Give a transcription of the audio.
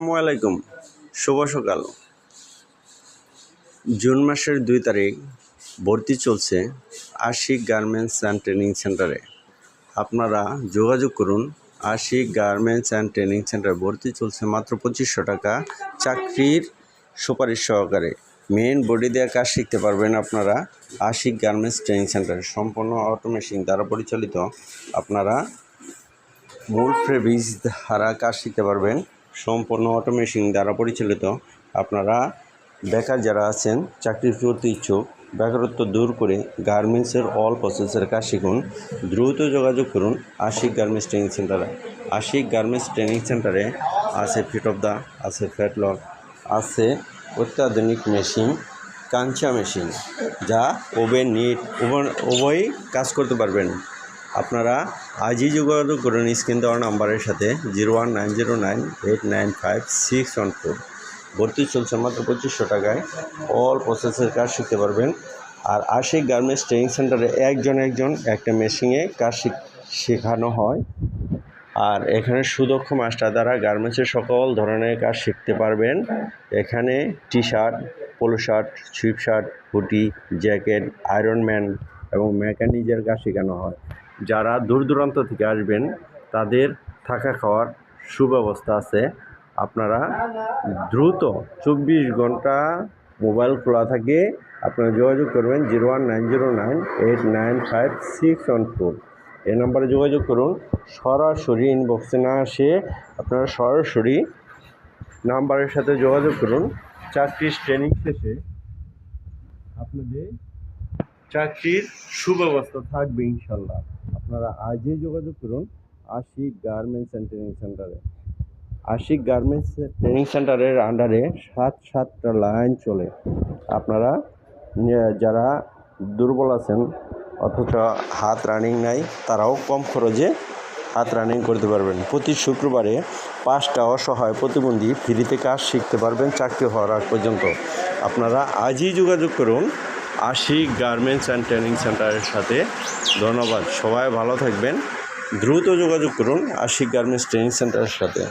আসসালামু আলাইকুম। শুভ সকাল। জুন মাসের 2 তারিখ ভর্তি চলছে আশিক গার্মেন্টস অ্যান্ড ট্রেনিং সেন্টারে। আপনারা যোগাযোগ করুন। Ashiq garments and training centre ভর্তি চলছে মাত্র 2500 টাকা চাকরির সুপারিশ সহকারে। মেন বডি দিয়ে কাজ শিখতে পারবেন আপনারা আশিক গার্মেন্টস ট্রেনিং সেন্টারে। সম্পূর্ণ অটোমেশন দ্বারা পরিচালিত। আপনারা মূল ফেব্রিক্স দ্বারা কাজ শিখতে পারবেন। সম্পূর্ণ অটোমেশন দ্বারা পরিচালিত। আপনারা বেকার যারা আছেন, চাকরি করতে ইচ্ছুক, বেকারত্ব দূর করে গার্মেন্টসের অল প্রসেসের কাজ শিখুন। দ্রুত যোগাযোগ করুন আশিক গার্মেন্টস ট্রেনিং সেন্টারে। আশিক গার্মেন্টস ট্রেনিং সেন্টারে আছে ফিট অফ দ্য, আছে ফ্যাটলক, আছে অত্যাধুনিক মেশিন, কাঞ্চা মেশিন, যা ওভেন নিট উভয়ই কাজ করতে পারবেন। আপনারা আজই যোগাযোগ করুন স্ক্রিন দেওয়া নাম্বারের সাথে 019098956114। ভর্তি চলছে মাত্র 2500 টাকায়। অল প্রসেসের কাজ শিখতে পারবেন। আর আশিক গার্মেন্টস ট্রেনিং সেন্টারে একজন একটা মেশিনে কাজ শেখানো হয়। আর এখানে সুদক্ষ মাস্টার দ্বারা গার্মেন্টসের সকল ধরনের কাজ শিখতে পারবেন। এখানে T shirt, polo shirt, sweat shirt, hoodie, jacket, আয়রনম্যান এবং মেকানিজের কাজ শেখানো হয়। যারা দূর দূরান্ত থেকে আসবেন তাদের থাকা খাওয়ার সুব্যবস্থা আছে। আপনারা দ্রুত 24 ঘন্টা মোবাইল খোলা থাকে। আপনারা যোগাযোগ করবেন 019098956114। এই নম্বরে যোগাযোগ করুন। সরাসরি ইনবক্সে না আসে আপনারা সরাসরি নাম্বারের সাথে যোগাযোগ করুন। চাকরির ট্রেনিং শেষে আপনাদের চাকরির সুব্যবস্থা থাকবে ইনশাল্লাহ। আপনারা আজই যোগাযোগ করুন আশিক গার্মেন্টস অ্যান্ড ট্রেনিং সেন্টারে। আশিক গার্মেন্টস ট্রেনিং সেন্টারের আন্ডারে 7টা লাইন চলে। আপনারা যারা দুর্বল আছেন অথচ হাত রানিং নাই, তারাও কম খরচে হাত রানিং করতে পারবেন। প্রতি শুক্রবারে 5টা অসহায় প্রতিবন্ধী ফ্রিতে কাজ শিখতে পারবেন চাকরি হওয়ার আগ পর্যন্ত। আপনারা আজই যোগাযোগ করুন আশিক গার্মেন্টস অ্যান্ড ট্রেনিং সেন্টারের সাথে। ধন্যবাদ। সবাই ভালো থাকবেন। দ্রুত যোগাযোগ করুন আশিক গার্মেন্টস ট্রেনিং সেন্টারের সাথে।